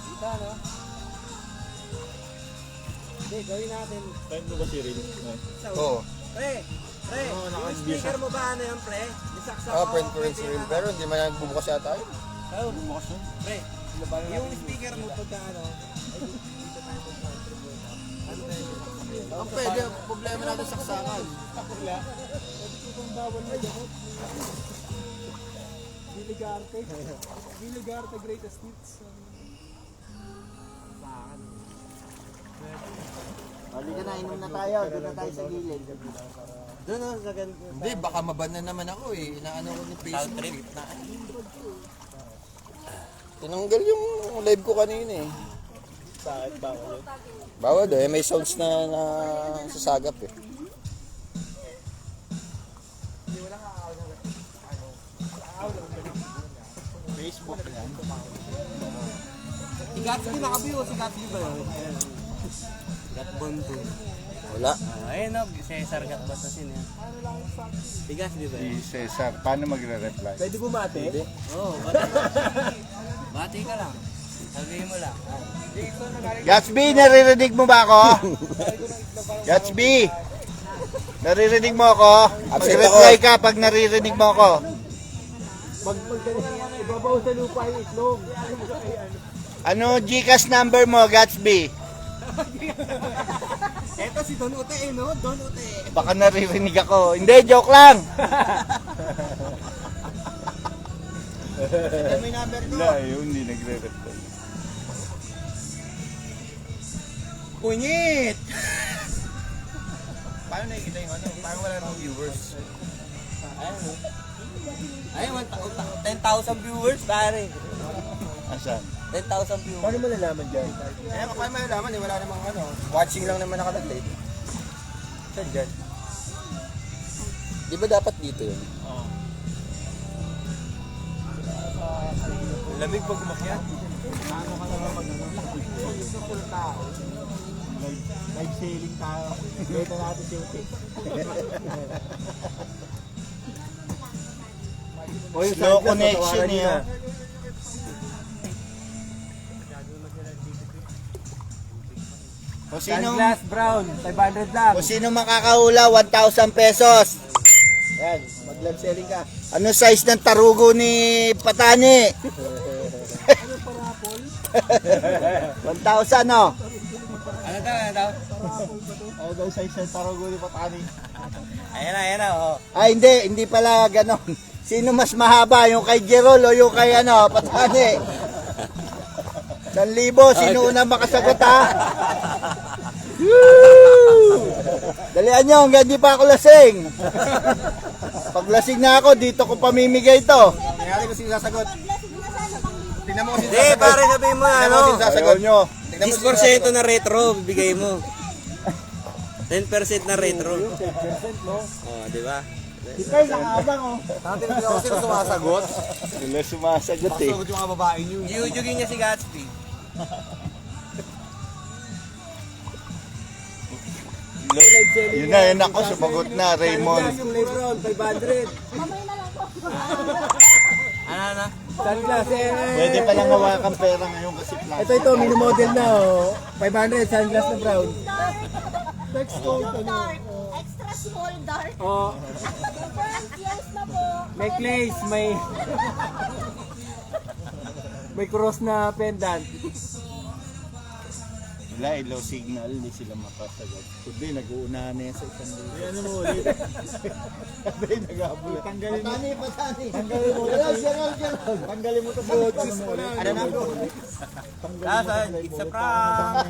Kita, no? Hindi, Hindi, gawin natin. Oo. Pre, yung speaker mo ba ano yan, pre? Isaksak Ah, print ko rin si Rin. Pero hindi man nagbubukas yata yun. Ayun, bukas yun. Pre, yung speaker mo pagka ano, Ang pwede, ang problema natin saksakan. Biligarte greatest hits. Halika na, inom na tayo. Doon na tayo sa gilid. doon o, sa ganito. Hindi, baka maban na naman ako eh. Inaano ko ni Facebook. Tinanggal yung live ko kanina eh. Bakit bawal yun? Bawal daw eh, may sounds na sasagap eh. Facebook yan. Si Gatsby nakabiyo, si Gatsby ba yun? Gatbondo. Wala. Ayun o, Cesar Gatbatasin yan. Si Gatsby ba yun? Si Cesar, paano magre-reply? Pwede bumati? Oo, bati ka lang. Sabihin mo lang. Gatsby, naririnig mo ba ako? Gatsby, naririnig mo ako? Mag-reply ka pag naririnig mo ako. Ibabaw sa lupa yung itlog. Ano Gcash number mo, Gatsby? Eto si Don Ute eh, no? Don Ute. Baka naririnig ako. Hindi, joke lang. May number ko. Wala, yun, hindi nagre-reply. Punyit! Paano nakikita yung ano? Parang wala namang viewers. Ayun, 10,000 viewers, pare. Asan? 10,000 viewers. Paano mo nalaman dyan? Eh, paano mo nalaman eh? Wala namang ano. Watching lang naman nakalagay. Saan dyan? Di ba dapat dito yun? Oo. Lamig pag umakyat. Ano ka naman mag-ano? Live sailing tayo. Dito natin si Uti. Slow connection niya. Kung sino, Sunglass Brown, 500 lang. kung sino makakahula, 1,000 pesos. Yan, mag-live selling ka. Ano size ng tarugo ni Patani? 1,000 no? Ano daw? Ano daw size ng tarugo ni Patani? Ayan na, oh. Ay hindi pala ganon. Sino mas mahaba, yung kay Jerol o yung kay ano, Patani? 1,000, sino una makasagot ha? Woo! Dalian nyo, hanggang di pa ako lasing. Pag lasing na ako, dito ko pamimigay to. Nangyari ko sino sasagot. Tingnan mo kung sino Hindi, sasagot. pare sabihin mo Tingnan mo ano. kung sino sasagot. nyo. Tingnan mo kung sino sasagot. 10% na retro, bigay mo. 10% na retro. Oh, di ba? Si Carl nakabang oh. Tingnan mo kung sino sumasagot. Sila sumasagot eh. Sasagot yung mga babae nyo. Yuyugin niya si Gatsby. Yun na, yun ako, sumagot na, Raymond. Yung Lebron, 500. Mamay na lang po. Ano? Sunglass eh. Pwede palang hawakan pera ngayon kasi plastic. Ito, minimodel na oh. 500, sunglass na brown. Text code Yung ano? dark. Extra small dark. Oh, First yes na po. may place, may cross na pendant. Wala, low signal, hindi sila makasagot. Kundi, nag-uuna na yan sa isang libo. Ano mo ulit? Sabi, nag-abol. Tanggalin mo. Patani. Tanggalin mo. Tanggalin mo ito sa ano mo ulit. Ano na? Nasaan? It's a prank.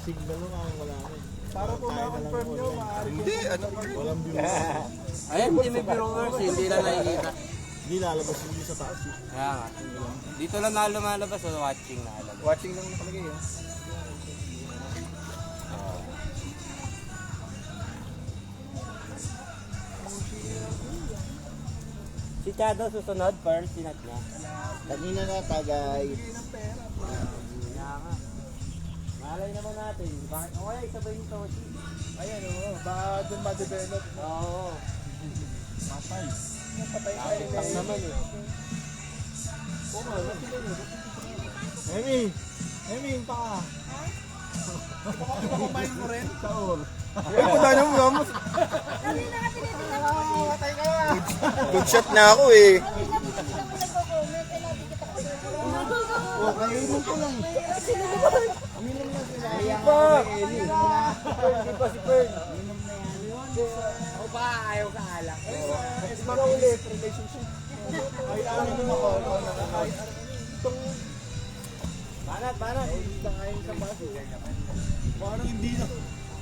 Signal mo nga wala na. Para po ma-confirm nyo, maaari Hindi, ano pa rin. walang viewers. Ayun, hindi may viewers, hindi lang nakikita. Hindi lalabas hindi sa taas. Kaya nga. Dito lang na lumalabas, so watching na alam. Watching lang nakalagay yun. Si Chado susunod, Pearl, sinat niya. Kanina na tagay. Kaya nga. Malay naman natin. Bakit? O kaya isabay yung Toshi. Ayan o, baka doon ma-develop. Oo. Patay. Tapos naman eh. Emi! Emi, yung paka. Baka kumain mo rin. Ay, wala naman. Kanina ka tinitingnan ko kasi. Good shot na ako eh. Kanina tinitingnan ko nagko-comment. Kaya natin kita ko. Kainin ko lang. Ako ba ayaw sa alak? Mga ulit, relationship. Ay, ano mo ako, kahit itong Banat. parang hindi na.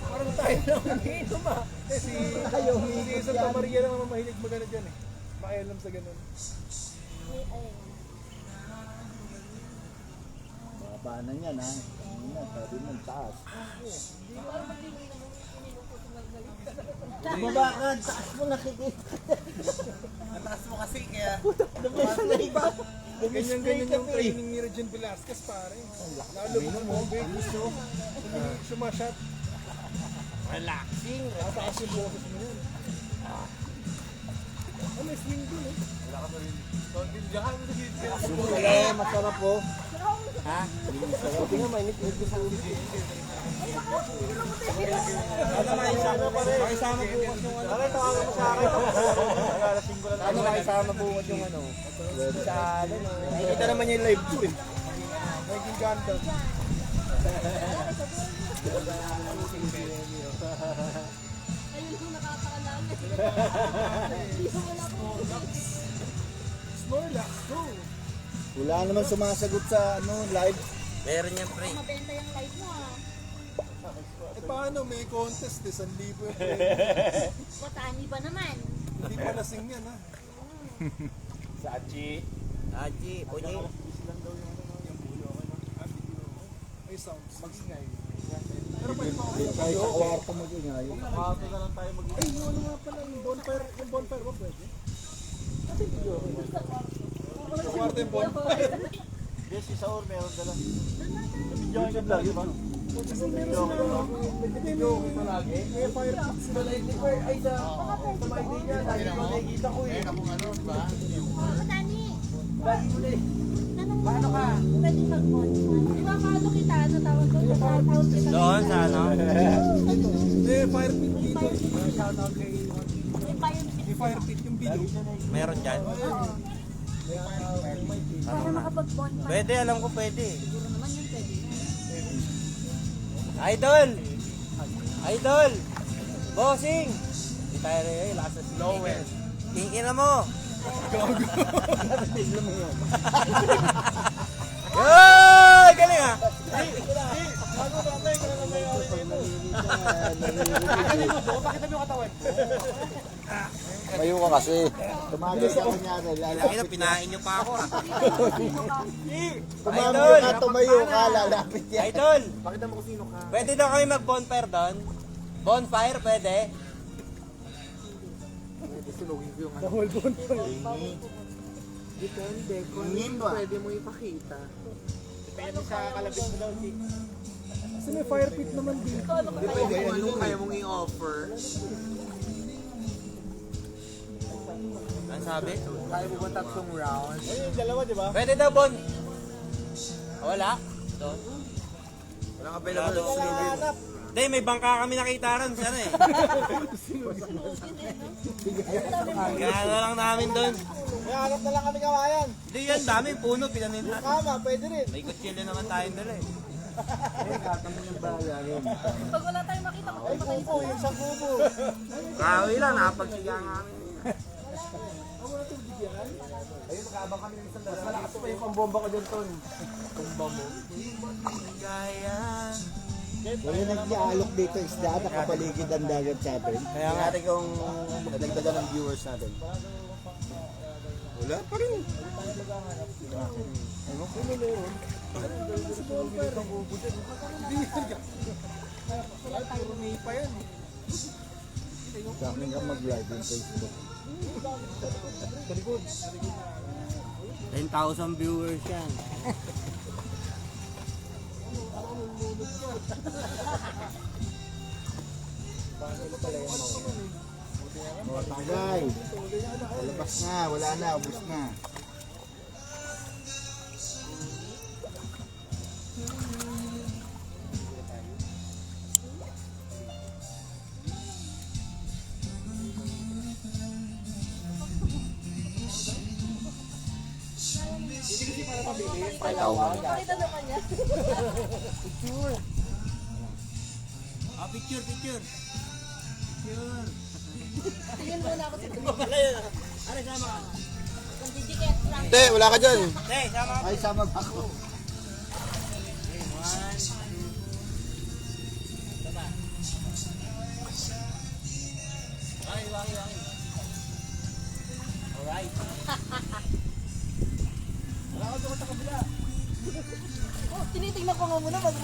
Parang tayo lang umiinom ah. Kasi si Santa Maria naman mahilig magana dyan eh. Makialam sa ganun. Babanan yan ha. Sabi mo, taas. Baba ka, taas mo nakikita. Taas mo kasi kaya. Ganyan yung training ni Regine Velasquez pare. Lalo mo gusto. Sumasyat. Relaxing. Tataas yung boses mo yun. May swing dun eh. Eh, masarap po. Buti nga mainit-init ko sa ulit. Makisama bukas yung ano. Bakit tawagan mo sa akin? Ano makisama bukas yung ano? Sa ano. Nakikita naman niya yung live ko eh. Naging ganda. Ayun ko nakakaalala. Hindi ko wala po. Snorlax, go! Wala naman sumasagot sa live. Meron yan pre. Mabenta yung live mo ah. Eh paano, may contest eh, 1,000 yung Watani ba naman? Hindi pa lasing yan ha. Aji, punyi. May sounds, mag-ingay. Pero pwede pa ako Kahit sa kwarto mag-ingay. Makato na lang tayo mag-ingay. Ay, yun ano nga pala, yung bonfire ba pwede? Sa kwarto yung bonfire. Yes, si Saur meron dala. YouTube lang, di ba? Kasi meron sila, hindi may palagi. May fire pit sila. Ay, sa mga idea niya, lagi ko nakikita ko eh. Watani. Paano ka? Pwede mag-bonfire. Di ba paano kita? Ano tawag doon? Tawag kita. Doon sa ano? May fire pit dito. Shoutout kay May fire pit. may fire pit yung video. Meron dyan? Para makapag-bonfire. Pwede, alam ko pwede. Siguro naman yun pwede. Idol! Bossing! Di tayo rin, lasa si Lowell. Tingin na mo! Yoy! Galing ah! Mayo ka kasi. Tumagay ka kunyari. Laki na, pinain niyo pa ako ah. Tumagay ka, tumayo ka, lalapit yan. Idol! Pakita mo kung sino ka. Pwede daw kami mag-bonfire doon? Bonfire, pwede? The whole bonfire. Depende kung pwede mo ipakita. Depende sa kalabit mo daw, si. Kasi may fire pit naman dito. Depende kung anong kaya mong i-offer. Ano sabi? Kaya mo ba tatlong rounds? Yung dalawa, di ba? Pwede daw bon. Wala? Doon? Walang available sa Snowbin. Hindi, may bangka kami nakita ron. Sana eh. Gano'n lang namin doon. May hanap na lang kami kawayan. Hindi yan, daming puno, pinaninta. Tama, pwede rin. May kutsilyo naman tayong dala eh. Pag wala tayong makita, Ay, kubo, yung isang kubo. Kawi lang, nakapagsiga namin. Ayun, mag-aabang kami ng isang dala. Malakas pa yung pambomba ko dyan, Ton. Gaya. Wala nag-ialok dito isda, nakapaligid ang dagat sa atin. Kaya nga natin kung nadagdagan ng viewers natin. Wala pa rin. May pa yan. Sa akin ka mag-live yung Facebook. 10,000 viewers yan. Mga tagay. Palabas na, wala na, ubus na. Pakita naman niya. Ah, picture. Tingin muna ako sa Pala yun. Ano, sama ka? kung didikit lang. Hindi, wala ka dyan. Hey, sama ka. Ay, sama ba ako? Okay, 1, 2. Tama. Waki. Alright. Oh, tinitingnan ko nga muna bago